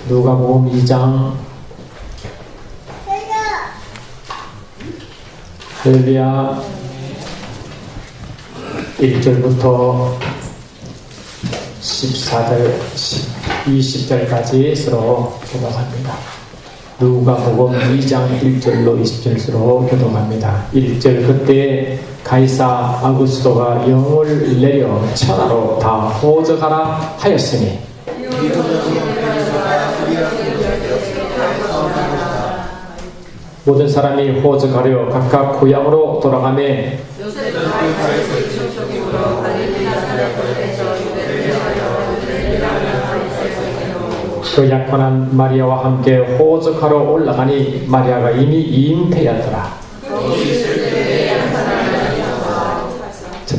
누가복음 2장. 할렐루야. 1절부터 14절, 20절까지 서로 교독합니다. 누가복음 2장 1절로 20절 서로 교독합니다. 1절. 그때 가이사 아구스도가 영을 내려 천하로 다 호적하라 하였으니 모든 사람이 호적하려 각각 고향으로 돌아가매 그 약혼한 마리아와 함께 호적하러 올라가니 마리아가 이미 잉태였더라.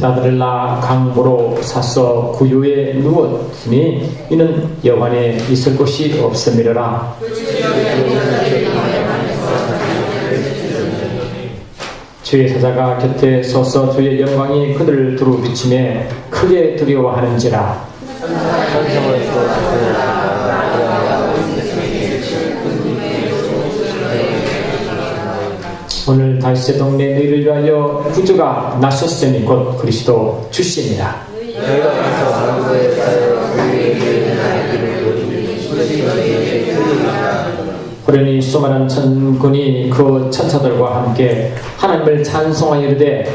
아들을 낳아 강보로 사서 구유에 누웠으니 이는 여관에 있을 곳이 없음이라. 주의 사자가 곁에 서서 주의 영광이 그들을 두루 비치매 크게 두려워하는지라. 오늘 다윗의 동네 너희를 위하여 구주가 나셨으니 곧 그리스도 주시니라. 호련히 수많은 천군이 그 천사들과 함께 하나님을 찬송하여 이르되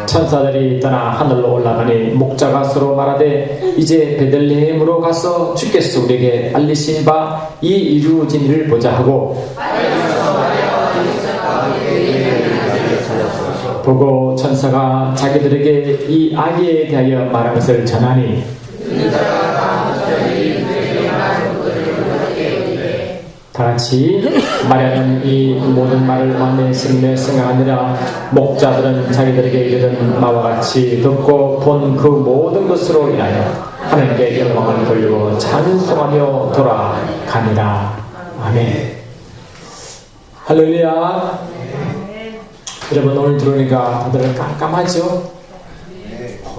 천사들이 떠나 하늘로 올라가니 목자가 서로 말하되 이제 베들레헴으로 가서 주께서 우리에게 알리신 바 이 이루어진 일을 보자 하고 보고 천사가 자기들에게 이 아기에 대하여 말한 것을 전하니 다같이 마리아는 이 모든 말을 마음에 스며 생각하느라 목자들은 자기들에게 이르던 바와 같이 듣고 본 그 모든 것으로 인하여 하나님께 영광을 돌리고 찬송하며 돌아가니라. 아멘. 할렐루야. 여러분 오늘 들어오니까 다들 깜깜하죠?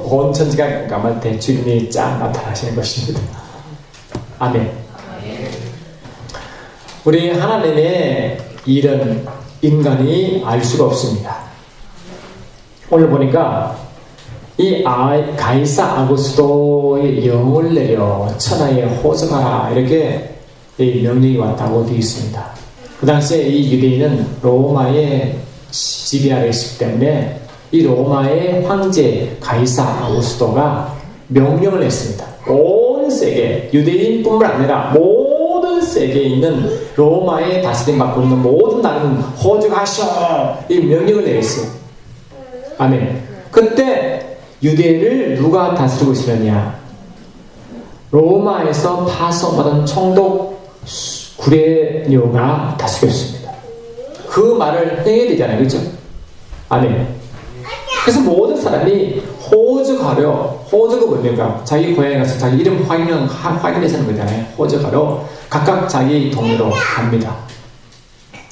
온 천지가 깜깜할 때 주님이 쫙 나타나시는 것입니다. 아멘. 우리 하나님의 일은 인간이 알 수가 없습니다. 오늘 보니까 이 가이사 아구스도의 영을 내려 천하에 호적하라 이렇게 명령이 왔다고 되어 있습니다. 그 당시에 이 유대인은 로마의 지배 아래 있기 때문에 이 로마의 황제 가이사 아구스도가 명령을 했습니다. 온 세계 유대인뿐만 아니라 모든 세계에 있는 로마의 다스림 받고 있는 모든 나라는 호적하셔 이 명령을 내렸어요. 아멘. 그때 유대인을 누가 다스리고 있었느냐? 로마에서 파송받은 총독 구레뇨가 다스리고 있습니다. 그 말을 행해야 되잖아요, 그렇죠? 아멘. 그래서 모든 사람이 호적하려, 호적은 뭡니까? 자기 고향에 가서 자기 이름 확인해서 하는 거잖아요. 호적하러 각각 자기 동네로 갑니다.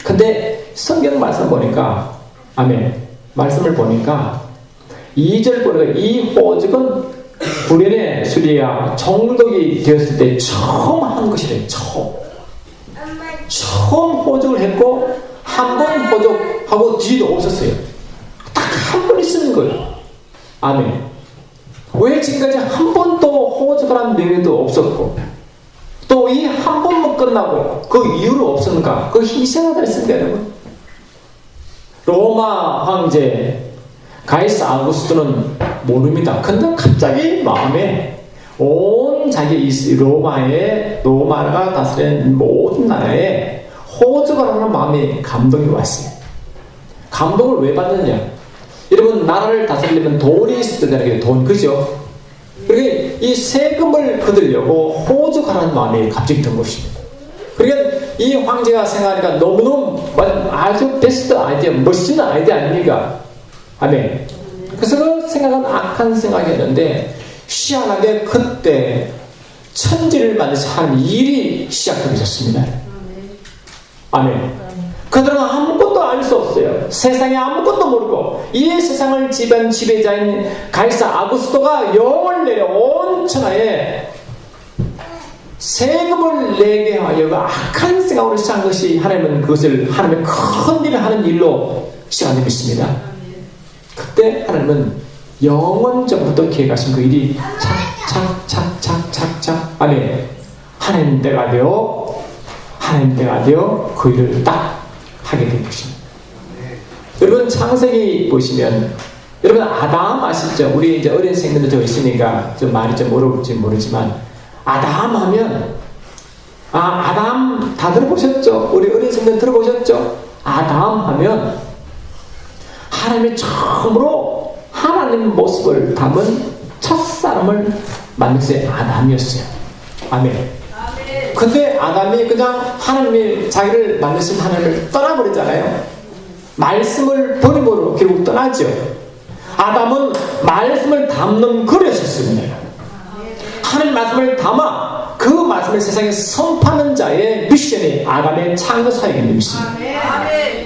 근데 성경 말씀 보니까, 아멘. 말씀을 보니까 2절 보니까 이 호적은 구레네 수리아 총독이 되었을 때 처음 한 것이래요. 처음 호적을 했고 한 번 호적하고 뒤도 없었어요. 딱 한 번 있는 거예요. 아멘. 왜 지금까지 한 번도 호적을 한 명예도 없었고 또 이 한 번만 끝나고 그 이유로 없었는가? 그 희생하다 했습니다, 여러분. 로마 황제 가이사 아구스토는 모릅니다. 근데 갑자기 마음에 온 자기 로마가 다스리는 모든 나라에 호적을 하는 마음에 감동이 왔어요. 감동을 왜 받느냐? 여러분 나라를 다스리려면 돈이 있어야 되는 게 돈, 그죠? 그러니까 이 세금을 거두려고 호적하라는 마음이 갑자기 든 것입니다. 그러니까 이 황제가 생각하니까 너무너무 아주 베스트 아이디어, 멋있는 아이디어 아닙니까? 아멘. 그래서 그 생각은 악한 생각이었는데 희한하게 그때 천지를 만드서 한 일이 시작되어졌습니다. 아멘. 그들은 아무것도 알 수 없어요. 세상에 아무것도 모르고 이 세상을 지배한 지배자인 가이사 아구스토가 영을 내려 온 천하에 세금을 내게 하여 악한 생각으로 시작한 것이 하나님은 그것을 하나님의 큰 일을 하는 일로 시작한 줄 믿습니다. 그때 하나님은 영원전부터 계획하신 그 일이 착착착착착착 아멘. 하나님 때가 되어 그 일을 딱 하게 된 것입니다. 여러분 창세기 보시면 여러분 아담 아시죠? 우리 이제 어린 생들도 저 있으니까 좀 말이 좀 어려울지 모르지만 아담 하면 아담 다 들어보셨죠? 우리 어린 생들 들어보셨죠? 아담 하면 하나님이 처음으로 하나님 모습을 담은 첫사람을 만든 것이 아담이었어요. 아멘. 근데 아담이 그냥 하나님이 자기를 만드신 하나님을 떠나버리잖아요. 말씀을 버림으로 결국 떠나죠. 아담은 말씀을 담는 그릇이었습니다. 하나님 말씀을 담아 그 말씀을 세상에 선포하는 자의 미션이 아담의 창조 사역인 것입니다.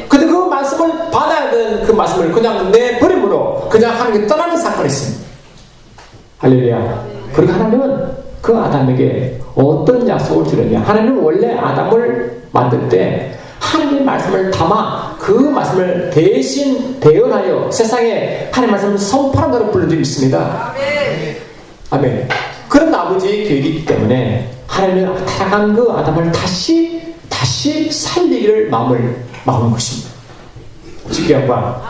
근데 그 말씀을 받아야 되는 그 말씀을 그냥 내버림으로 그냥 하나님께 떠나는 사건이 있습니다. 할렐루야. 그리고 하나님은 그 아담에게 어떤 약속을 주느냐. 하나님은 원래 아담을 만들 때 하나님의 말씀을 담아 그 말씀을 대신 대언하여 세상에 하나님의 말씀을 선포하는 자로 불러주고 있습니다. 아멘. 그런 아버지의 계획이 있기 때문에 하나님은 타락한 그 아담을 다시 살리기를 마음을 먹은 것입니다. 주기양과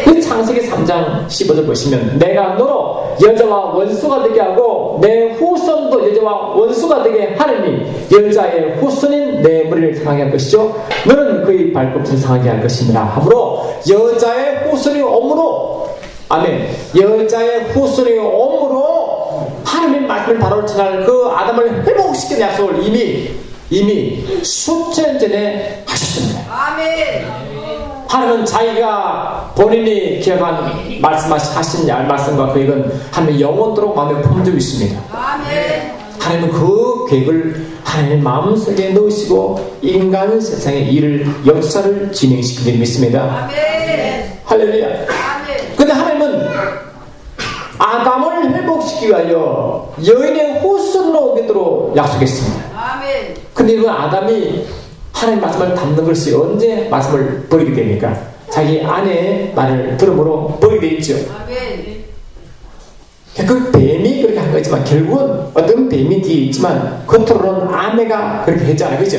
그 창세기 3장 15절 보시면 내가 너로 여자와 원수가 되게 하고 내 후손도 여자와 원수가 되게 하느니 여자의 후손인 내 머리를 상하게 할 것이죠 너는 그의 발꿈치를 상하게 할 것이니라 하므로 여자의 후손이 오므로 아멘. 여자의 후손이 오므로 하나님의 말씀을 바로 전할 그 아담을 회복시키는 약속을 이미 수천 년 전에 하셨습니다. 아멘. 하나님은 자기가 본인이 기억한 말씀하신 말씀과 계획은 하나님의 영원토록 마음에 품어주고 있습니다. 아멘. 하나님은 그 계획을 하나님의 마음속에 넣으시고 인간 세상의 일을 역사를 진행시키는 믿습니다. 아멘. 할렐루야. 아멘. 근데 하나님은 아담을 회복시키기 위하여 여인의 후손으로 오게도록 약속했습니다. 아멘. 근데 그 아담이 하나님 말씀을 담는 것이 언제 말씀을 버리게 됩니까? 자기 아내의 말을 들음으로 버리게 돼 있죠. 아멘. 그 뱀이 그렇게 한 거지만 결국은 어떤 뱀이 뒤에 있지만 겉으로는 아내가 그렇게 했잖아요. 그죠?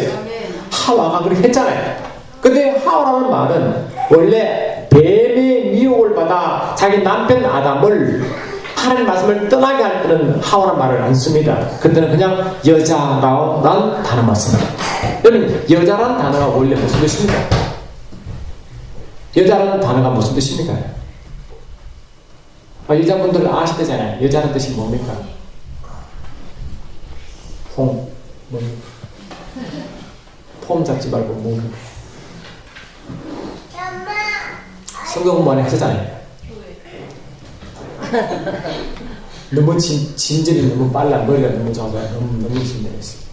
하와가 그렇게 했잖아요. 근데 하와라는 말은 원래 뱀의 미혹을 받아 자기 남편 아담을 하나님 말씀을 떠나게 할 때는 하와라는 말을 안 씁니다. 그때는 그냥 여자라는 단어만 씁니다. 여러분 여자라는 단어가 원래 무슨 뜻입니까? 여자라는 단어가 무슨 뜻입니까? 여자분들 아시대잖아요. 여자라는 뜻이 뭡니까? 폼 잡지 말고 뭡니까? 성경 공부 많이 하셨잖아요. 너무 진절이 너무 빨라. 머리가 너무 좋아서 너무 진절했어요.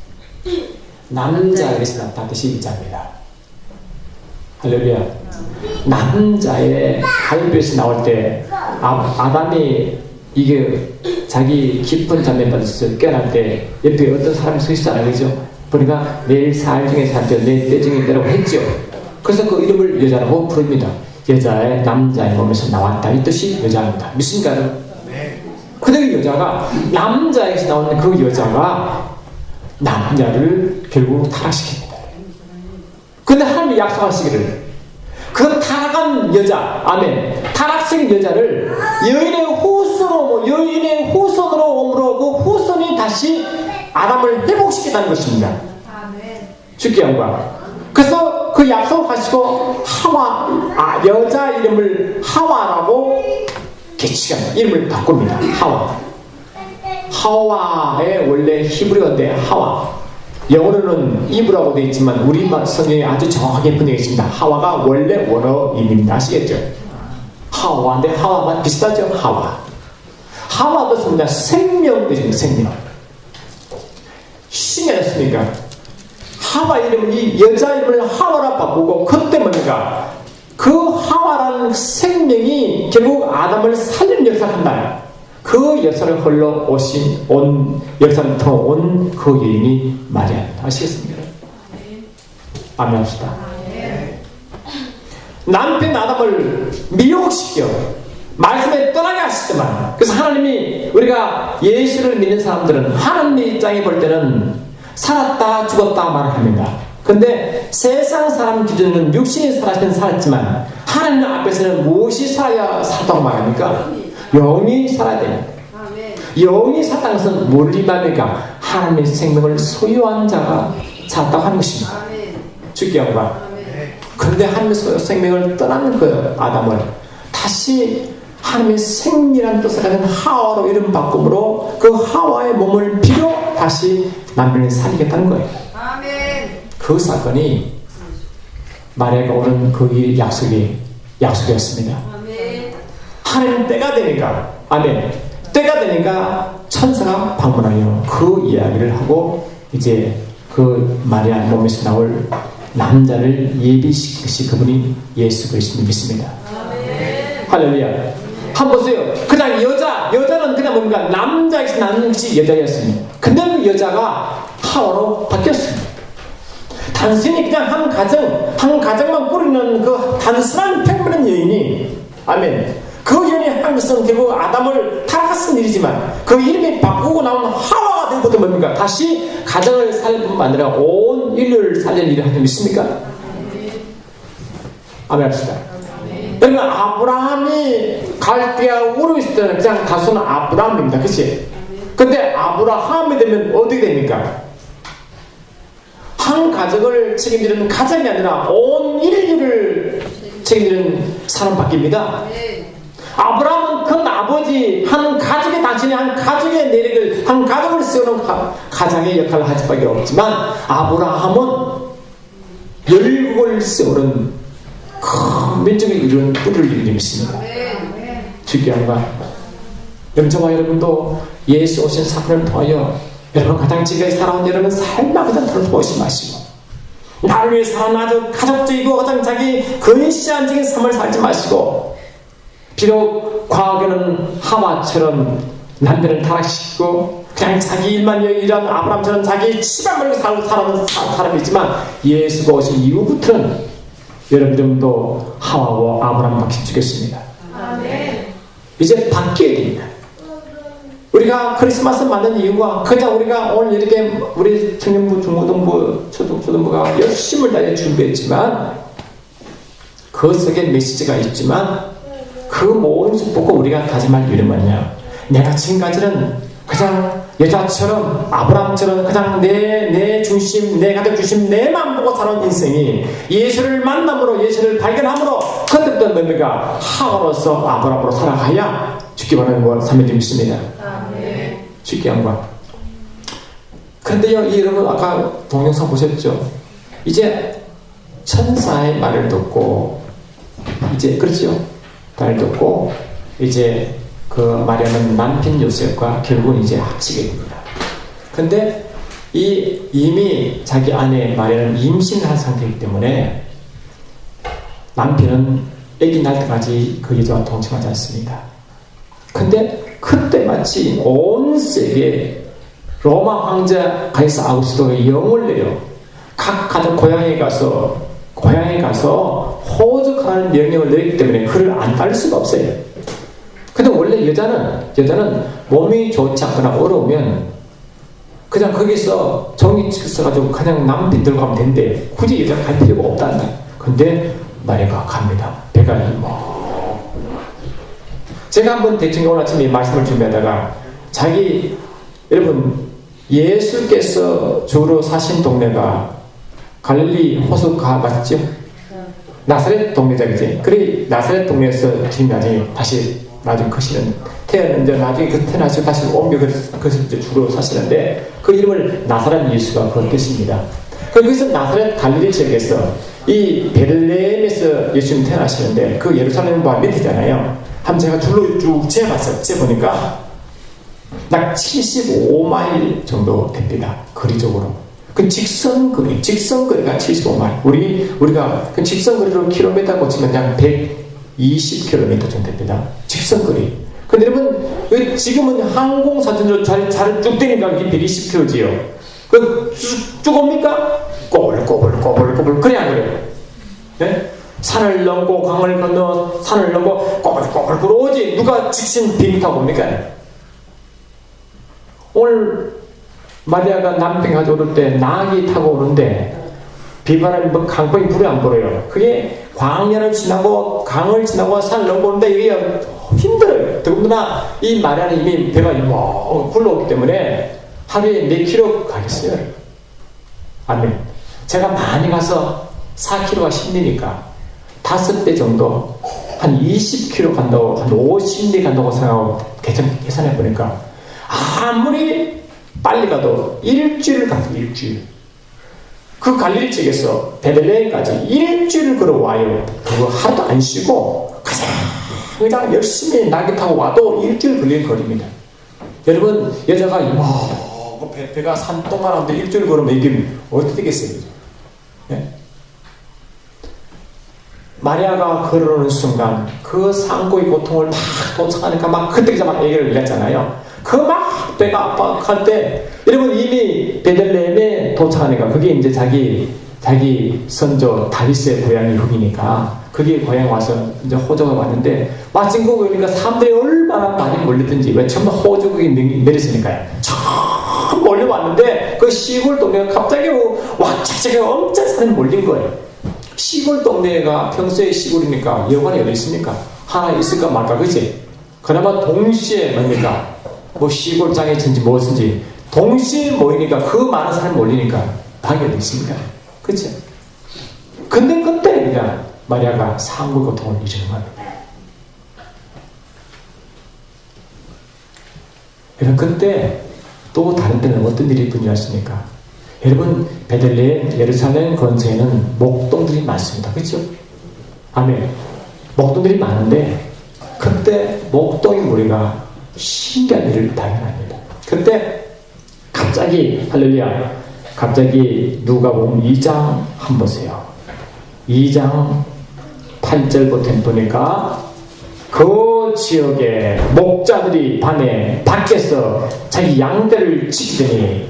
남자에게서 나타난 뜻이 이자입니다. 할렐루야. 남자의 갈비에서 나올 때 아담이 이게 자기 깊은 잠에 빠져서 깨어날 때 옆에 어떤 사람이 서 있잖아요. 그죠? 보니까 내일 4일 중에 살때 내 떼정이라고 했죠. 그래서 그 이름을 여자라고 부릅니다. 여자의 남자의 몸에서 나왔다. 이 뜻이 여자입니다. 믿습니까? 근데 그 여자가 남자에게서 나오는 그 여자가 남자를 결국 타락시킵니다. 근데 하나님이 약속하시기를 그 타락한 여자, 아멘, 타락시킨 여자를 여인의 후손으로 오므로 그 후손이 다시 아담을 회복시키다는 것입니다. 주께 영광. 그래서 그 약속하시고 여자 이름을 하와라고 개치합니다. 이름을 바꿉니다. 하와의 원래 히브리어인데 하와. 영어로는 이브라고 되어 있지만 우리 성경에 아주 정확하게 번역했습니다. 하와가 원래 원어입니다. 아시겠죠? 하와인데 하와가 비슷하죠? 하와 뜻은 뭐냐? 생명 뜻입니다. 생명. 신기하셨습니까? 하와 이름을 이 여자 이름을 하와라 바꾸고 그때 뭡니까? 그 하와라는 생명이 결국 아담을 살리는 역사를 한다. 그 역사를 온 역사를 통온 그 여인이 마리아입니다. 아시겠습니까? 아멘 합시다. 남편 아담을 미혹시켜 말씀에 떠나게 하시더만. 그래서 하나님이, 우리가 예수를 믿는 사람들은 하나님의 입장에 볼 때는 살았다 죽었다 말을 합니다. 근데 세상 사람 기준은 육신이 살았으면 살았지만 하나님 앞에서는 무엇이 살아야 살았다고 말합니까? 영이 살아야 됩니다. 영이 살았다는 것은 뭘 말합니까? 하나님의 생명을 소유한 자가 살았다고 하는 것입니다. 주께 영광. 근데 하나님의 생명을 떠나는 거예요. 아담을 다시 하나님의 생명이라는 뜻을 가진 하와로 이름 바꿈으로 그 하와의 몸을 비로 다시 남편을 살리겠다는 거예요. 그 사건이 마리아가 오는 그 약속이었습니다. 하나님 때가 되니까, 아멘, 때가 되니까 천사가 방문하여 그 이야기를 하고 이제 그 마리아 몸에서 나올 남자를 예비시키시, 그분이 예수 그리스도를 믿습니다. 할렐루야. 한번 보세요. 그냥 여자는 그냥 뭔가 남자에서 낳는 것이 여자였습니다. 근데 그 여자가 하와로 바뀌었습니다. 단순히 그냥 한 가정만 꾸리는 그 단순한 평범한 여인이, 아멘, 그 여인이 한 것은 결국 아담을 타락한 일이지만 그 이름이 바꾸고 나온 하와가 된 것도 뭡니까? 다시 가정을 살릴 뿐만 아니라 온 인류를 살릴 일을 하는 믿습니까? 아멘 합시다. 그러니까 아브라함이 갈대아 우르 있을 때는 그냥 단순한 아브라함입니다. 그치? 근데 아브라함이 되면 어떻게 됩니까? 한 가정을 책임지는 가정이 아니라 온 인류를 책임지는 사람 바뀝니다. 아브라함은 큰 아버지, 한 가족의, 당신이 한 가족의 내력을, 한 가족을 세우는 가장의 역할을 할 수밖에 없지만 아브라함은 열국을 세우는 큰 민족을 이루는 뿌리를 이루는 것입니다. 주께 한가. 저와 여러분도 예수 오신 사건을 통하여 여러분 가장 지금까지 살아온 여러분 삶과 그냥 돌보지 마시고 나를 위해 사는 아주 가족적이고 가장 자기 근시안적인 삶을 살지 마시고, 비록 과거에는 하와처럼 남편을 타락시키고 그냥 자기 일만 일한 아브라함처럼 자기 집안을 살고 살아온 사람이지만 예수가 오신 이후부터는 여러분들도 하와와 아브라함 바뀌어 주겠습니다. 이제 바뀌어야 됩니다. 우리가 크리스마스 만든 이유가 그냥 우리가 오늘 이렇게 우리 청년부, 중고등부, 초등부가 열심을 다해 준비했지만 그 속에 메시지가 있지만 그 모든 것을 보고 우리가 다짐할 이유는 뭐냐? 내가 지금까지는 그냥 여자처럼 아브라함처럼 그냥 내 중심, 내 가족 중심, 내만 보고 살아온 인생이 예수를 만남으로, 예수를 발견함으로 그때부터 뭡니까? 하와로서 아브라함으로 살아가야 죽기 바라는 걸 사모님 믿습니다. 죽기 영광. 그런데요, 여러분 아까 동영상 보셨죠? 이제 천사의 말을 듣고 이제 그렇죠? 말을 듣고 이제 그 마리아는 남편 요셉과 결국은 이제 합치게 됩니다. 근데 이미 자기 아내 마리아는 임신을 한 상태이기 때문에 남편은 아기 날 때까지 그 여자와 동침하지 않습니다. 근데 그때 마치 온 세계에 로마 황제 가이사 아우구스토가 영을 내려 각 가족 고향에 가서 호적하는 명령을 내리기 때문에 그를 안 따를 수가 없어요. 근데 원래 여자는 몸이 좋지 않거나 어려우면 그냥 거기서 종이 써가지고 그냥 남편 들고 가면 되는데 굳이 여자가 갈 필요가 없단다. 근데 마리아가 갑니다. 배가 제가 한번 대충 오늘 아침에 말씀을 준비하다가 여러분 예수께서 주로 사신 동네가 갈릴리 호수가 맞죠? 나사렛 동네자 그지? 그래 나사렛 동네에서 지금 나중에 크시는 태어났는데 나중에 태어나시고 다시 옮겨 그래서 주로 사시는데 그 이름을 나사렛 예수가 그렇겠습니다. 거기서 나사렛 갈릴리 지역에서 이 베들레헴에서 예수님 태어나시는데 그 예루살렘 바로 밑이잖아요. 한번 제가 줄로 쭉 재봤어요. 재보니까 약 75마일 정도 됩니다. 거리적으로. 그 직선거리가 75마일. 우리가 그 직선거리로 킬로미터 고치면 그냥 120km 정도 됩니다. 직선거리. 근데 여러분, 지금은 항공사진으로 잘 쭉 되니까 이게 120km지요. 그 쭉 옵니까? 꼬불꼬불. 그래, 안 그래요? 네? 산을 넘고, 강을 건너, 산을 넘고, 꼬불꼬불 오지. 누가 직선 비행기 타고 옵니까? 오늘, 마리아가 남편 가지고 올 때, 낙이 타고 오는데, 비바람이 강풍이 불이 안 불어요. 그게 광야를 지나고, 강을 지나고, 산을 넘고 오는데, 이게 힘들어요. 더군다나, 이 마리아는 이미 배가 굴러오기 때문에, 하루에 몇 킬로 가겠어요? 아멘. 제가 많이 가서 4km가 힘드니까 5배 정도, 한 20km 간다고, 한 50리 간다고 생각하고 계산해 보니까 아무리 빨리 가도 일주일 가도 일주일. 그 갈릴리 쪽에서 베들레헴까지 일주일 걸어와요. 그거 하루도 안 쉬고 그냥 열심히 낙이 타고 와도 일주일 걸릴 거리입니다. 여러분, 여자가 배가 산동만 하는데 일주일 걸으면 이게 어떻게 되겠어요? 네? 마리아가 걸어오는 순간 그 상고의 고통을 막 도착하니까 막 그때 막 얘기를 했잖아요. 그 막 배가 아파할 때 여러분 이미 베들레헴에 도착하니까 그게 이제 자기 선조 다윗의 고향이 여기니까 그게 고향 와서 이제 호적을 왔는데 마침 거기 오니까 사람들이 얼마나 많이 몰렸든지 왜 처음 호적이 내렸으니까요. 처음 몰려왔는데 그 시골 동네가 갑자기 왁자지게 엄청 사람이 몰린 거예요. 시골 동네가 평소에 시골이니까 여관이 어디 있습니까? 하나 있을까 말까, 그치? 그나마 동시에 뭡니까? 뭐 시골장애든지 무엇인지 동시에 모이니까 그 많은 사람이 몰리니까 방이 어디 있습니까? 그치? 근데 그때 그냥 마리아가 상고 고통을 이루는 거예요. 여러분, 그때 또 다른 데는 어떤 일이 분이었습니까? 여러분, 베들레헴, 예루살렘 근처에는 목동들이 많습니다. 그렇죠? 아멘. 목동들이 많은데 그때 목동의 무리가 신기한 일을 발견합니다. 그때 갑자기 할렐루야, 갑자기 누가복음 2장 한번 보세요. 2장 8절부터 보니까 그 지역에 목자들이 밤에 밖에서 자기 양떼를 지키더니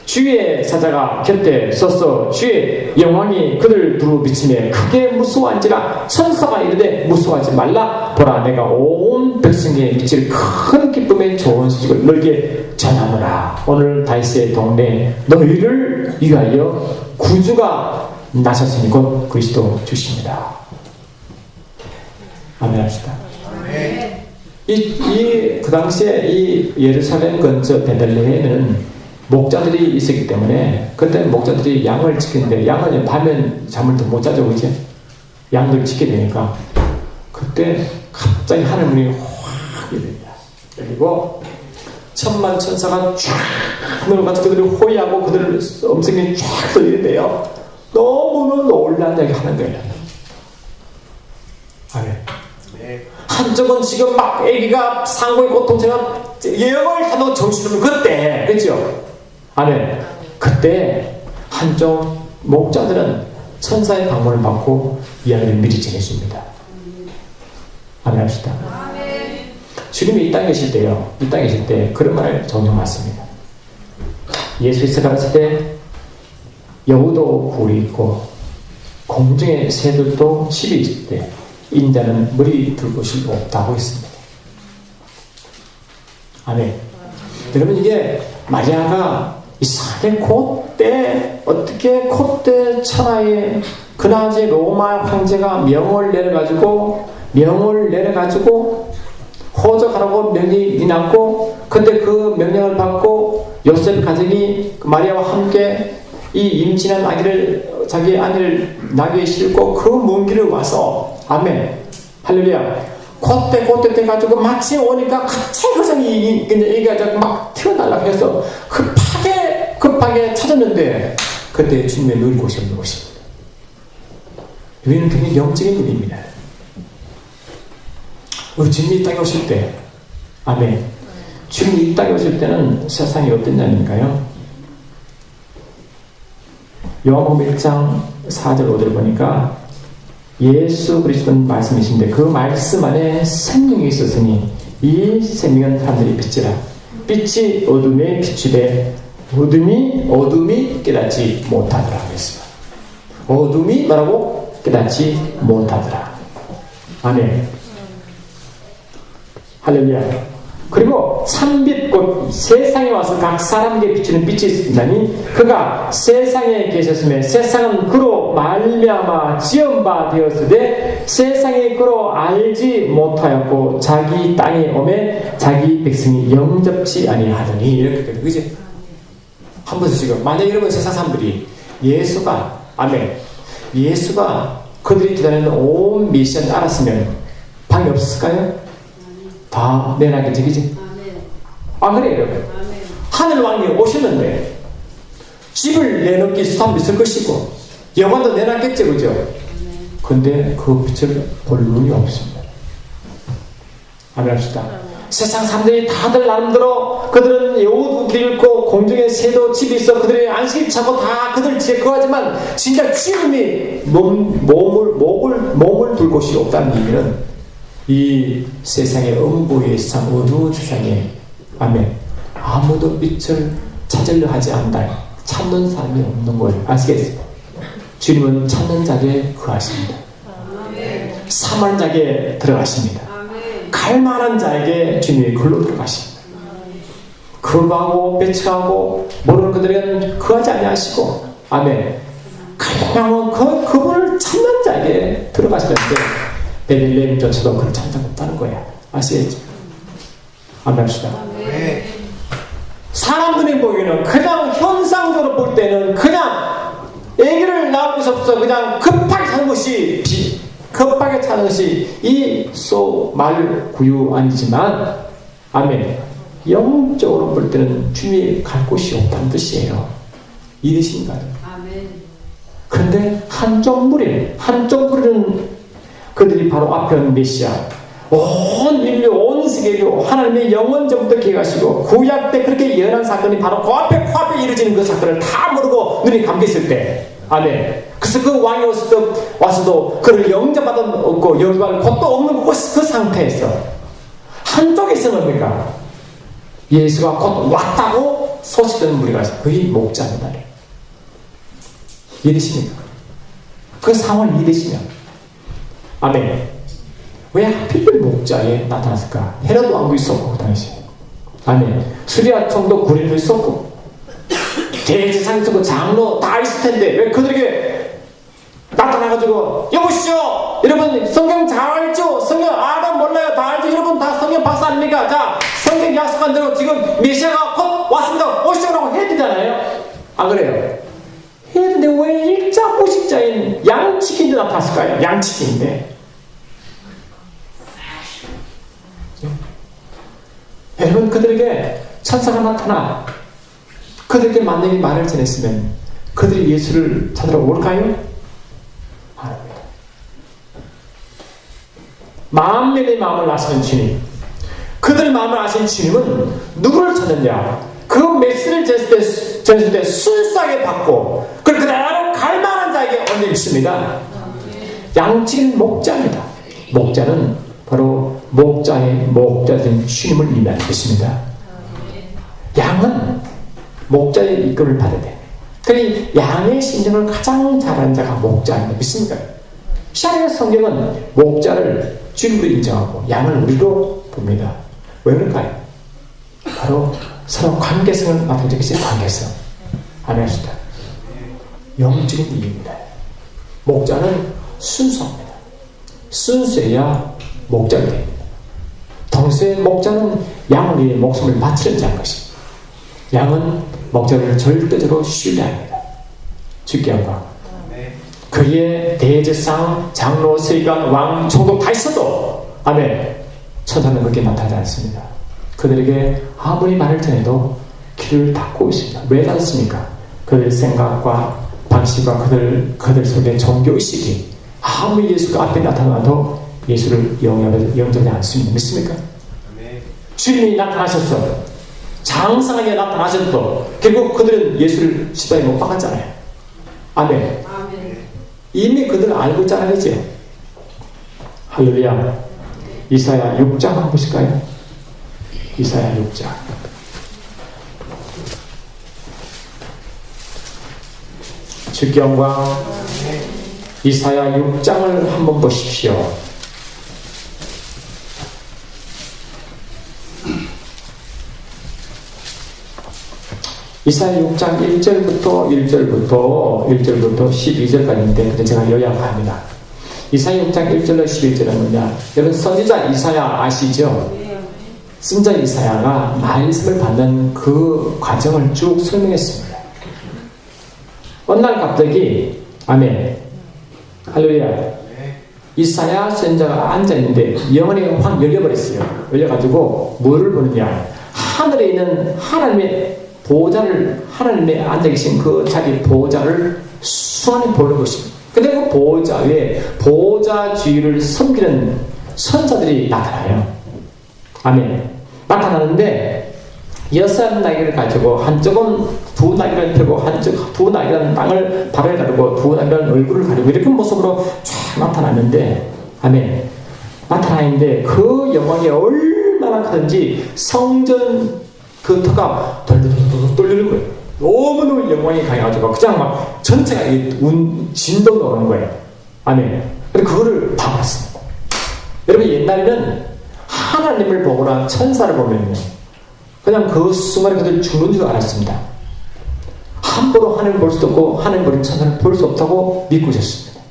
주의 사자가 곁에 서서 주의 영광이 그들 두루 비치며 크게 무서워한지라 천사가 이르되 무서워하지 말라. 보라, 내가 온 백성에게 미칠 큰 기쁨의 좋은 소식을 너에게 전하노라. 오늘 다윗의 동네 너희를 위하여 구주가 나섰으니 곧 그리스도 주십니다. 아멘 합시다. 그 당시에 이 예루살렘 근처 베들레헴에는 목자들이 있었기 때문에 그때 목자들이 양을 지키는데 양은 밤에 잠을 더 못 자죠, 그치? 양들 지켜야 되니까 그때 갑자기 하늘문이 확 열립니다. 그리고 천만 천사가 쫙 늘어가서 그들을 호위하고 그들을 음성이 쫙 들리는데요. 너무너무 놀란 이야기 하는 거예요. 아멘. 한쪽은 지금 막 애기가 상고의 고통처럼 영을 타도 정신없는 그때, 그렇죠? 아멘. 그때 한쪽 목자들은 천사의 방문을 받고 이야기를 미리 전해줍니다. 아멘 합시다. 주님이 이 땅에 계실 때요, 이 땅에 계실 때 그런 말을 종종 맞습니다. 예수께서 가르칠 때 여우도 굴이 있고 공중의 새들도 집이 있을 때 인자는 머리 둘 곳이 없다고 했습니다. 아멘. 여러분, 이게 마리아가 이상하게 그때 어떻게 그때 천하의 그나제 로마 황제가 명을 내려가지고 호적하라고 명령이 났고, 근데 그 명령을 받고 요셉 가정이 마리아와 함께 이 임신한 아기를, 자기 아내를 나귀에 싣고 그 먼 길을 와서, 아멘, 할렐루야, 그때 돼가지고 마침 오니까 갑자기 그성이 얘기가 막 튀어나오려고 해서 급하게 찾았는데 그때 주님의 누릴 곳이 없는 곳입니다. 여기는 굉장히 영적인 일입니다. 우리 주님이 이 땅에 오실 때, 아멘, 주님이 이 땅에 오실 때는 세상이 어떤 날인가요? 요한복음 1장 4절 5절 보니까 예수 그리스도는 말씀이신데 그 말씀 안에 생명이 있었으니 이 생명은 사람들이 빛이라. 빛이 어둠에 비추되 어둠이 깨닫지 못하더라 그랬습니다. 어둠이 뭐라고? 깨닫지 못하더라. 아멘. 할렐루야. 그리고 참빛 곧 세상에 와서 각 사람에게 비추는 빛이 있으니 그가 세상에 계셨으며 세상은 그로 말미암아 지은 바 되었으되 세상이 그로 알지 못하였고 자기 땅에 오매 자기 백성이 영접지 아니하더니 이렇게 되는 거지. 한 번씩 지금 만약 여러분 세상 사람들이 예수가 아멘 예수가 그들이 기다리는 온 미션을 알았으면 방이 없을까요? 다 내놔겠지, 그지? 아, 그래, 여러분. 하늘 왕이 오셨는데, 집을 내놓기 수단도 있을 것이고, 영혼도 내놨겠죠, 그죠? 근데 그 빛을 볼 눈이 없습니다. 아멘 합시다. 세상 사람들이 다들 나름대로 그들은 여우도 길 잃고 공중에 새도 집이 있어 그들이 안식일 차고 다 그들 집에 거하지만 진짜 주님이 몸을 둘 곳이 없다는 의미는 이 세상의 음부의 세상 어두운 세상에 아멘 아무도 빛을 찾으려 하지 않는다. 찾는 사람이 없는 걸 아시겠어요? 주님은 찾는 자에게 거하십니다. 삼하는 자에게 들어가십니다. 갈만한 자에게 주님이 글로 들어가십니다. 거하고 배척하고 모르는 그들에게는 거하지 아니하시고 아멘 갈망은 그분을 찾는 자에게 들어가시는데 베들레헴조차도 그를 찾는 자가 없다는 거야. 아시겠죠? 아멘 합시다. 사람들이 보기에는 그냥 현상적으로 볼 때는 그냥 애기를 낳을 수 없어 그냥 급하게 찾는 것이 급하게 찾는 것이 이 말구유 아니지만 아멘 영적으로 볼 때는 주님이 갈 곳이 없다는 뜻이에요. 이 뜻인가요? 아멘. 그런데 한쪽 무리는 그들이 바로 앞에 온 메시아 온 인류 온 세계로 하나님의 영원전부터 기획하시고 구약 때 그렇게 예언한 사건이 바로 코앞에 이루어지는 그 사건을 다 모르고 눈이 감겼을 때 아멘 그래서 그 왕이 와서도 그를 영접받은 없고 영접받을 곳도 없는 그 상태에서 한쪽에서 뭡니까? 예수가 곧 왔다고 소식 듣는 무리가 거의 목자입니다. 이해되십니까? 그 상황을 이해되시면 아멘. 왜 하필 목자에 나타났을까? 헤로드 왕도 있었고 그 당시에 아멘. 수리아 총독 구린도 있었고 대제사장 있었고 장로 다 있을 텐데 왜 그들에게 나타나가지고 여보시오 여러분 성경 잘 알죠? 성경 몰라요? 다 알죠? 여러분 다 성경 박사 아닙니까? 자 성경 약속한 대로 지금 메시아가 곧 왔습니다 오시오라고 해야 되잖아요. 안 그래요? 해야 되는데 왜 일자 포식자인 양치기인데 나타났을까요? 양치기인데 여러분 그들에게 천사가 나타나 그들에게 만약에 말을 전했으면 그들이 예수를 찾으러 올까요? 아닙니다. 만민의 마음을 아시는 주님 그들의 마음을 아시는 주님은 누구를 찾느냐 그 메시지를 전했을 때 순수하게 받고 그대로 갈만한 자에게 올려주십니다. 양치기는 목자입니다. 목자는 바로 목자된 주님을 의미하는 것입니다. 양은 목자의 이끌을 받아야 돼. 그러니 양의 심정을 가장 잘하는 자가 목자입니다. 믿습니까? 시아의 성경은 목자를 주님으로 인정하고 양을 우리로 봅니다. 왜 그럴까요? 바로 서로 관계성을 나타내기 위해 관계성. 아멘입니다. 영적인 이유입니다. 목자는 순수합니다. 순수해야 목자가 됩니다. 동시에 목자는 양을 위해 목숨을 바치는 자인 것입니다. 양은 목자를 절대적으로 신뢰합니다. 주께 영광. 그의 대제사장, 장로, 세관, 왕, 총독 다 있어도 아멘. 천사는 그렇게 나타나지 않습니다. 그들에게 아무리 말을 전해도 귀를 닫고 있습니다. 왜 닫습니까? 그들 생각과 방식과 그들 속에 종교의식이 아무리 예수가 앞에 나타나도 예수를 영접하지 않습니다. 믿습니까? 주님이 나타나셨어. 장성하게 나타나셔도 결국 그들은 예수를 십자가에 못 박았잖아요. 아멘. 이미 그들은 알고 있잖아요. 그죠? 할렐루야. 이사야 6장 한번 보실까요? 이사야 6장. 주께 영광. 이사야 6장을 한번 보십시오. 이사야 6장 1절부터 12절까지인데 근데 제가 요약합니다. 이사야 6장 1절로 11절은 뭐냐? 여러분 선지자 이사야 아시죠? 선지자 이사야가 말씀을 받는 그 과정을 쭉 설명했습니다. 어느 날 갑자기 아멘 할렐루야 이사야 선지자가 앉아있는데 영혼이 확 열려버렸어요. 열려가지고 뭐를 보느냐? 하늘에 있는 하나님의 보호자를 하나님의 앉아계신 그 자기 보호자를 수완히 보는 것입니다. 근데 그 보호자 위에 보호자 주위를 섬기는 천사들이 나타나요. 아멘. 나타나는데 6날개를 가지고 한쪽은 두 날개를 펴고 한쪽 두 날개는 땅을 발을 가르고 두 날개는 얼굴을 가리고 이렇게 모습으로 쫙 나타나는데 아멘. 나타나는데 그 영광이 얼마나 크든지 성전 그 터가 돌돌돌 떨리는 거예요. 너무너무 영광이 강해가지고 그냥 막 전체가 진동이 오는 거예요. 아멘. 그래서 그거를 다 봤습니다. 여러분 옛날에는 하나님을 보거나 천사를 보면요 그냥 그 순간에 그들 죽는 줄 알았습니다. 함부로 하나님을 볼 수도 없고 하나님을 보는 천사를 볼 수 없다고 믿고 있었습니다.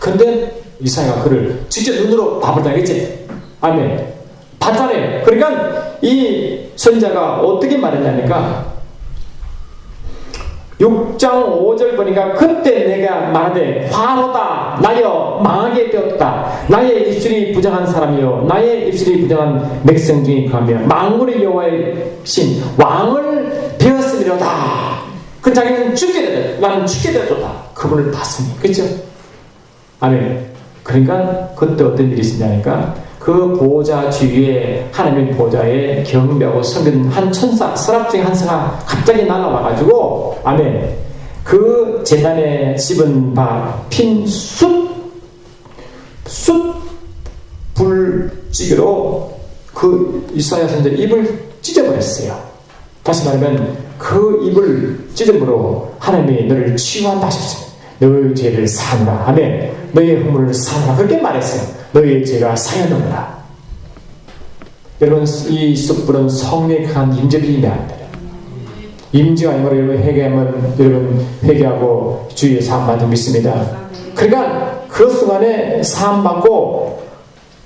근데 이사야가 그를 직접 눈으로 밥을 당했지. 아멘. 봤잖아요. 그러니까 이 선지자가 어떻게 말했냐니까 6장 5절 보니까 그때 내가 말하되 화로다 나여 망하게 되었다. 나의 입술이 부정한 사람이요 나의 입술이 부정한 백성 중에 가며 만군의 여호와의 신 왕을 베었으리로다. 그 자기는 죽게 되었다. 나는 죽게 되었다. 그분을 봤으니. 그렇죠? 아멘. 그러니까 그때 어떤 일이 있었냐니까 그 보호자 주위에 하나님의 보호자에 경배하고 섬기는 한 천사 서랍 중에 한 사가 갑자기 날아와가지고 아멘 그 제단에 씹은 바 핀 숯불찌개로 그 이사야 선지자 입을 찢어버렸어요. 다시 말하면 그 입을 찢음으로 하나님이 너를 치유한다 하셨습니다. 너의 죄를 사하노라. 아멘. 너의 허물을 사하노라. 그렇게 말했어요. 너의 죄가 사여놓으라. 여러분 이 숯불은 성령의 강한 임재를 의미합니다. 임재가 아니고 여러분 회개하면 여러분 회개하고 주의 사함받는 믿습니다. 그러니까 그 순간에 사함받고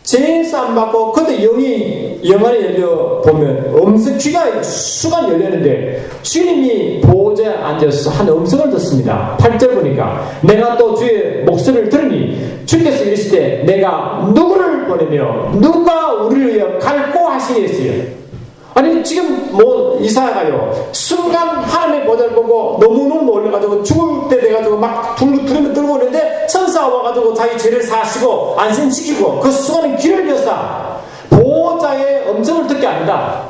제사함받고 근데 영안이 열려 보면 음성 귀가 수가 열렸는데 주님이 보호자에 앉아서 한 음성을 듣습니다. 8절 보니까 내가 또 주의 목소리를 들으니 주께서 이르실 때 내가 누구를 보내며 누가 우리를 위하여 갈고 하시겠어요. 아니 지금 뭐 이사야가요 순간 하나님의 보좌를 보고 너무너무 놀라가지고 죽을 때 돼가지고 막 두루미 들고 오는데 천사가 와가지고 자기 죄를 사하시고 안심시키고 그 순간에 귀를 여사 보호자의 음성을 듣게 합니다.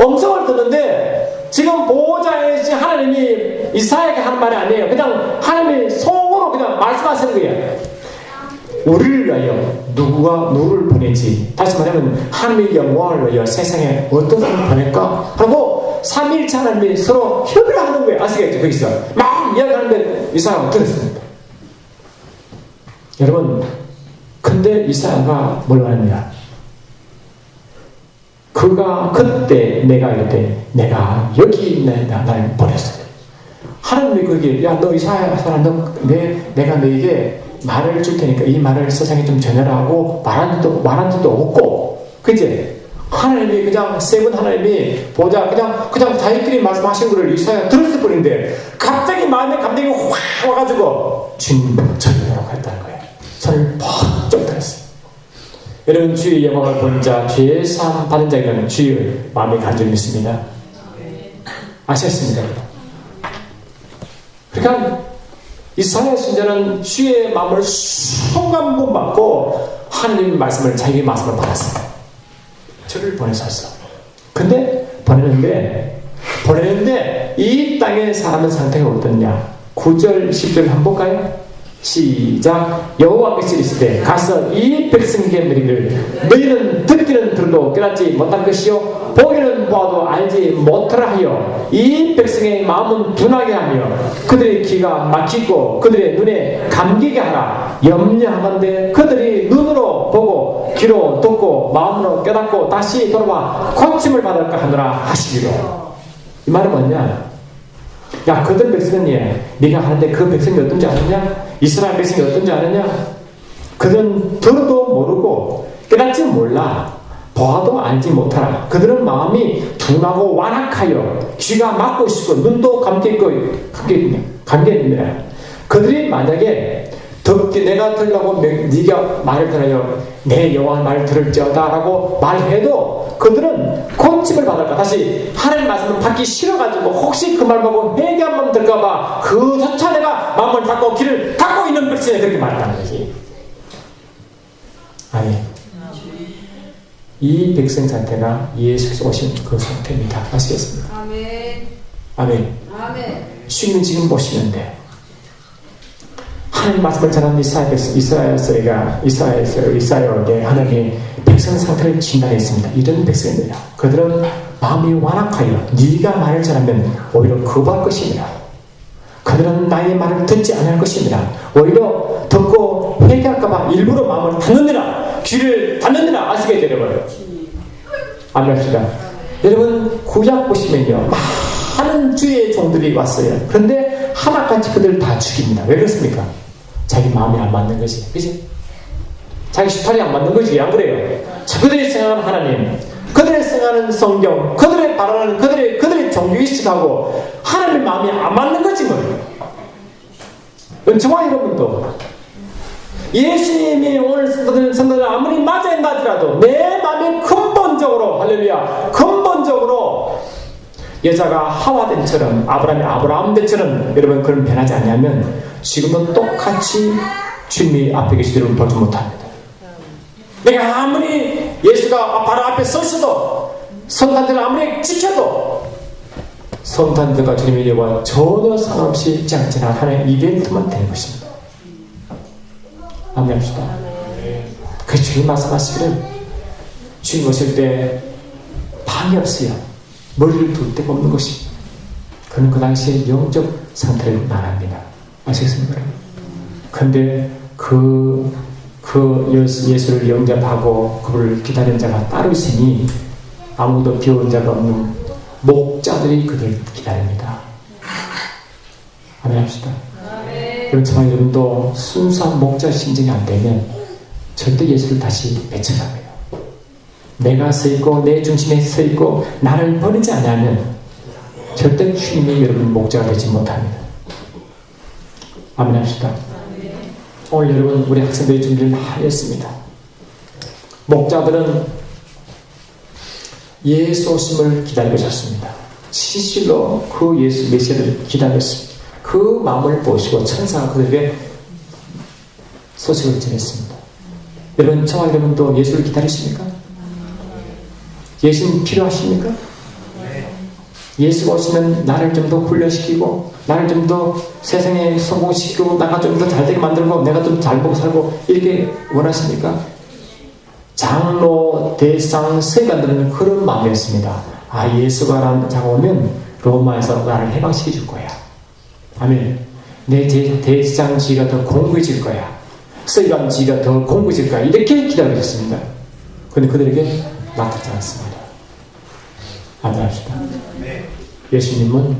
음성을 듣는데 지금 보호자의 하나님이 이사야에게 하는 말이 아니에요. 그냥 하나님이 속으로 그냥 말씀하시는 거예요. 우리를 위하여 누가 누구를 보내지? 다시 말하면 하나님의 영광을 위하여 세상에 어떤 사람을 보낼까? 하고 삼위일체 하나님이 서로 협의를 하는 거예요. 아시겠죠? 거기서 막 이야기하는데 이사야가 들었습니다. 여러분 근데 이사야가 뭘 말했냐? 그가 그때 내가 이때 내가 여기 날 보냈어요. 하나님이 거기에 야 너 이사야 사람 내가 너에게 말을 줄 테니까 이 말을 세상에 좀 전해라 하고 말한 적도 없고 그치? 하나님이 그냥 세 분 하나님이 보자 그냥 자기끼리 말씀하신 거를 이사야 들었을 뿐인데 갑자기 마음에 감동이 확 와가지고 주님 전해라고 했다는 거예요. 손을 퍽쩍 들었어요. 여러분 주의 영광을 본 자 죄 사함 받은 자에게는 주의 마음이 간절히 믿습니다. 아셨습니다. 그러니까 이사야 선지자는 주의 마음을 순간 못 받고 하나님의 말씀을 자기의 말씀을 받았어요. 저를 보내셨어. 근데 보내는데 이 땅의 사람의 상태가 어떻냐? 9절 10절 한번 볼까요? 시작. 여호와께서 이르시되 가서 이 백성에게 이르기를 너희는 듣기는 들어도 깨닫지 못할 것이요 보기는 보아도 알지 못하라 하여 이 백성의 마음은 둔하게 하며 그들의 귀가 막히고 그들의 눈에 감기게 하라. 염려하건대 그들이 눈으로 보고 귀로 듣고 마음으로 깨닫고 다시 돌아와 고침을 받을까 하노라 하시기로. 이 말은 뭐냐? 야, 그들 백성은 네가 하는데 그 백성이 어떤지 아느냐? 이스라엘 백성이 어떤지 아느냐? 그들은 들어도 모르고 깨닫지 몰라. 보아도 알지 못하라. 그들은 마음이 둔하고 완악하여 귀가 막고 있고 눈도 감겨있고 감겨있느라. 그들이 만약에 내가 들으려고 네가 말을 들어요. 내 여호와 말을 들을지어다 라고 말해도 그들은 고침을 받을까. 다시 하나님 말씀을 받기 싫어가지고 혹시 그 말 보고 회개 한번 들까봐 그조차 내가 마음을 닫고 귀를 닫고 있는 백성에 그렇게 말했다는 거지. 아멘. 이 백성 상태가 예수께서 오신 그 상태입니다. 아시겠습니까? 아멘. 아멘. 아멘. 주님은 지금 보시는데 하나님 말씀을 전하는 이스라엘에게 하나님의 백성 상태를 진단했습니다. 이런 백성입니다. 그들은 마음이 완악하여 네가 말을 전하면 오히려 거부할 것입니다. 그들은 나의 말을 듣지 않을 것입니다. 오히려 듣고 회개할까봐 일부러 마음을 닫느니라, 귀를 닫느니라 아시게 되려버려요. 아멘합시다. 여러분 구약 보시면요 많은 주의 종들이 왔어요. 그런데 하나같이 그들 다 죽입니다. 왜 그렇습니까? 자기 마음이 안 맞는 거지. 그치? 자기 스타일이 안 맞는 거지. 안 그래요? 그들이 생각하는 하나님, 그들이 생각하는 성경, 그들의 바라는 그들의 종교의식하고 하나님의 마음이 안 맞는 거지 뭐. 저와 여러분도 예수님이 오늘 성도들 아무리 맞아인다 하더라도 내 마음이 근본적으로 할렐루야 근본적으로 여자가 하와된처럼 아브라함이 아브라함된처럼 여러분 그런 변하지 않냐면 지금은 똑같이 주님이 앞에 계시기를 보지 못합니다. 내가 아무리 예수가 바로 앞에 서서도 성탄들을 아무리 지켜도 성탄들과 주님의 예와 전혀 상관없이 짱짱한 하나의 이벤트만 되는 것입니다. 아멘합시다. 그 주님 말씀하시기를 주님 오실 때 방이 없어요. 머리를 둘 데가 없는 것입니다. 그는 그 당시에 영적 상태를 말합니다. 아시겠습니까? 그런데 예수를 영접하고 그를 기다리는 자가 따로 있으니 아무도 비온 자가 없는 목자들이 그를 기다립니다. 아멘 합시다. 그럼 저와 여러분도 순수한 목자 심정이 안 되면 절대 예수를 다시 배척합니다. 내가 서 있고 내 중심에 서 있고 나를 버리지 않으면 절대 주님이 여러분 목자가 되지 못합니다. 아멘 합시다. 오늘 여러분 우리 학생들이 준비를 많이 했습니다. 목자들은 예수 오심을 기다리고 있었습니다. 진실로 그 예수 메시아를 기다렸습니다. 그 마음을 보시고 천사가 그들에게 소식을 전했습니다. 여러분 저와 여러분도 예수를 기다리십니까? 예수님 필요하십니까? 예수가 오시면 나를 좀 더 훈련시키고 나를 좀 더 세상에 성공시키고 나가 좀 더 잘되게 만들고 내가 좀 잘 보고 살고 이렇게 원하십니까? 장로, 대상, 서기관들은 그런 마음이었습니다. 아 예수가 라는 자가 오면 로마에서 나를 해방시켜 줄 거야. 아멘. 내 대상 지위가 더 공고해질 거야. 서기관 지위가 더 공고해질 거야. 이렇게 기다리고 있습니다. 그런데 그들에게 나타나지 않습니다. 아멘합시다. 예수님은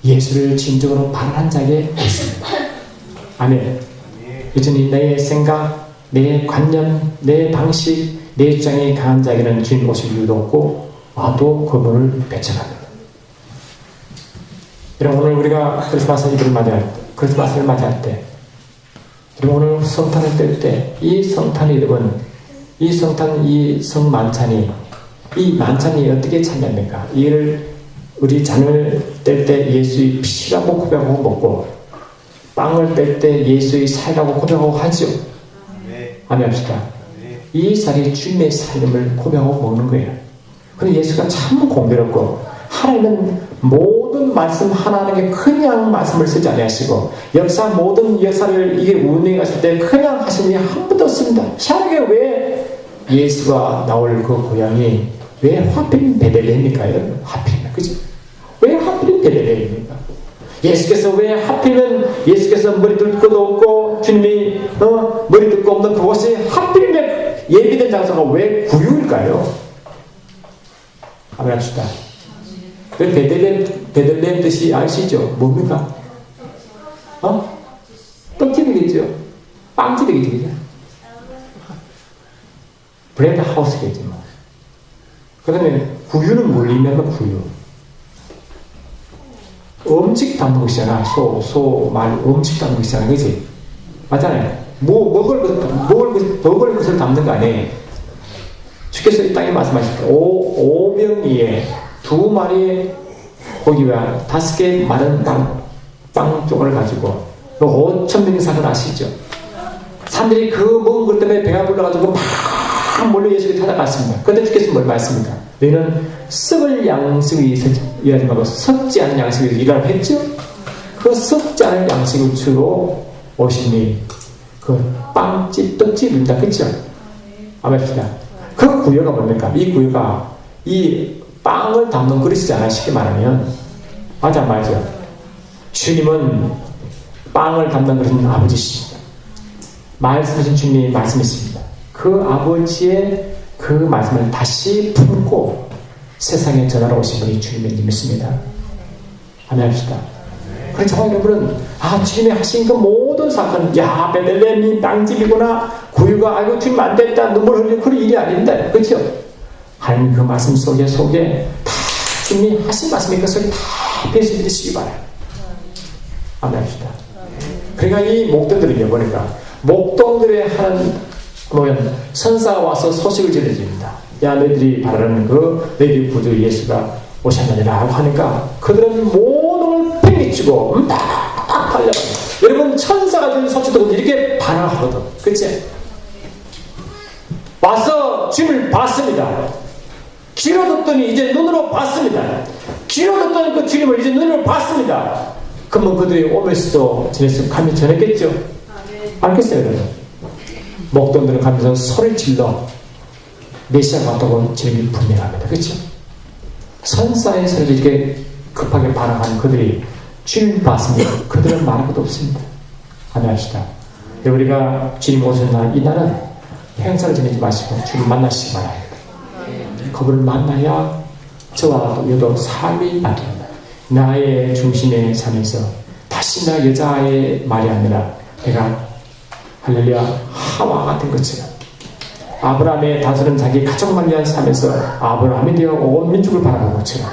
예수를 진정으로 바라는 자에게 있습니다. 아멘. 여전히 내 생각, 내 관념, 내 방식, 내 주장이 강한 자에게는 주님 오실 이유도 없고 와도 그분을 배척합니다. 여러분 오늘 우리가 크리스마스를 맞이할 때 여러분 오늘 성탄을 뗄 때 이 성탄이 여러분 이 성만찬이 이 만찬이 어떻게 참냐입니까? 이를 우리 잔을 뗄 때 예수의 피라고 고백하고 먹고 빵을 뗄 때 예수의 살이라고 고백하고 하죠. 아멘 합시다. 이 살이 주님의 살임을 고백하고 먹는 거예요. 그런데 예수가 참 공교롭고 하나님은 모든 모든 말씀 하나하나 그냥 말씀을 쓰지 아니하시고 역사 모든 역사를 이게 운행해 갔을 때 그냥 하신 일이 한 번도 없습니다. 희한하게 왜 예수가 나올 그 고향이 왜 하필 베들레헴일까요? 하필이면 그지? 왜 하필 베들레헴입니까? 예수께서 왜 하필이면 예수께서 머리 들 것도 없고 주님이 머리 들 거 없는 그곳이 하필이면 예비된 장소가 왜 구유일까요? 한번 합시다. 그 베들레헴 뜻이 아시죠? 뭡니까? 떡집이겠죠? 빵집이겠죠? 브레드 하우스겠죠. 뭐. 그 다음에 구유는 뭘 의미하면 구유. 음식 담는 것이잖아. 말, 음식 담는 것이잖아. 그치? 맞잖아요. 먹을 것을 담는 거 아니에요. 주께서 이 땅에 말씀하실 때, 5명이에 2마리의 고기와 5개 마른 빵 쪼가를 가지고 5,000명이 사건 아시죠? 사람들이 그 먹은 것 때문에 배가 불러가지고 막 몰려 예수를 찾아갔습니다. 그런데 주께서 뭘 말씀입니까? 너희는 썩을 양식을 일하지 말고 썩지 않은 양식을 일하라고 했죠? 그 썩지 않은 양식을 주로 오시니 그 빵집, 떡집입니다. 그렇죠? 아멘입니다. 그 구여가 뭡니까? 이 구여가 이 빵을 담는 그릇이지 않아 쉽게 말하면 맞죠? 주님은 빵을 담는 그릇은 아버지십니다. 말씀하신 주님이 말씀이십니다. 그 아버지의 그 말씀을 다시 품고 세상에 전하러 오신 분이 주님의 님이십니다. 아멘합시다. 그래서 저와 여러분은 주님이 하신 그 모든 사건, 베들레헴이 빵집이구나, 구유가 아이고 주님 안 됐다, 눈물 흘리고 그런 일이 아닙니다. 그렇죠? 하나님 그 말씀 속에 다 주님이 하신 말씀이 그 속에 다 배수드리시기 바라요. 아멘합시다. 그러니까 이 목동들을 보니까 목동들의 하는 선사가 와서 소식을 전해줍니다. 너희들이 바라는 너희들이 구주 예수가 오셨느니라 하고 하니까 그들은 모든 걸 팽개치고 딱 달려가요. 여러분 천사가 주는 소식 듣고 이렇게 반응하거든. 그치? 와서 주님을 봤습니다. 귀로 듣더니 이제 눈으로 봤습니다. 귀로 듣더니 그 주님을 이제 눈으로 봤습니다. 그러면 그들이 오면서도 전해서 감히 전했겠죠? 알겠어요, 여러분? 목동들은 가면서 소리를 질러 메시아가 왔다고 주님이 분명합니다. 그렇죠? 선사의 소리를 이렇게 급하게 반응하는 그들이 주님 봤습니다. 그들은 말할 것도 없습니다. 아멘합시다. 우리가 주님 오시는 날, 이 날은 행사를 지내지 마시고 주님 만나시기 바랍니다. 그분을 만나야 저와 여도 삶이 바뀝니다. 나의 중심의 삶에서 다시 나 여자의 말이 아니라 내가 할렐루야 하와 같은 것처럼 아브라함의 다스는 자기 가족만 위한 삶에서 아브라함이 되어 온 민족을 바라본 것처럼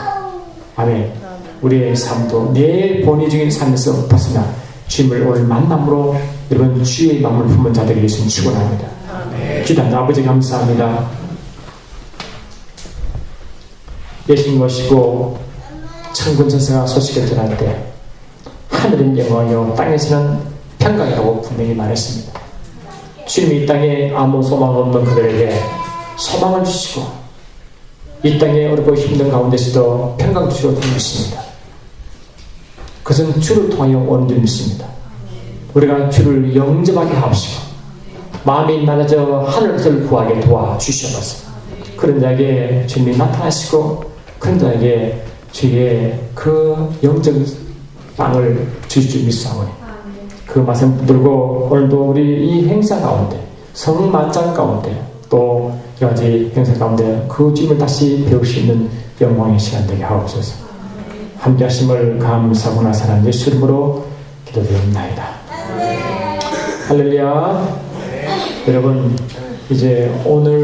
아멘. 우리의 삶도 내 본의적인 삶에서 벗어나 주님을 오늘 만남으로 여러분 주의 마음을 품은 자들이 예수님 축원합니다. 기도합니다. 아버지 감사합니다. 예수님 모시고 천군 천사가 소식을 전할 때 하늘은 영광이요 땅에서는 평강이라고 분명히 말했습니다. 주님이 이 땅에 아무 소망 없는 그들에게 소망을 주시고 이 땅에 어렵고 힘든 가운데서도 평강 주시고 주십니다. 그것은 주를 통하여 오는 줄입니다. 우리가 주를 영접하게 하옵시고 마음이 낮아져 하늘 것을 구하게 도와주시옵소서. 그런 자에게 주님이 나타나시고 그런 자에게 주의 그 영적 빵을 주실 줄 믿사오니 그 말씀 붙들고 오늘도 우리 이 행사 가운데 성만찬 가운데 또 여러가지 행사 가운데 그 주님을 다시 배울 수 있는 영광의 시간 되게 하옵소서. 함께 하심을 감사하고 나사는 예수 이름으로 기도드립니다. 할렐루야. 여러분 이제 오늘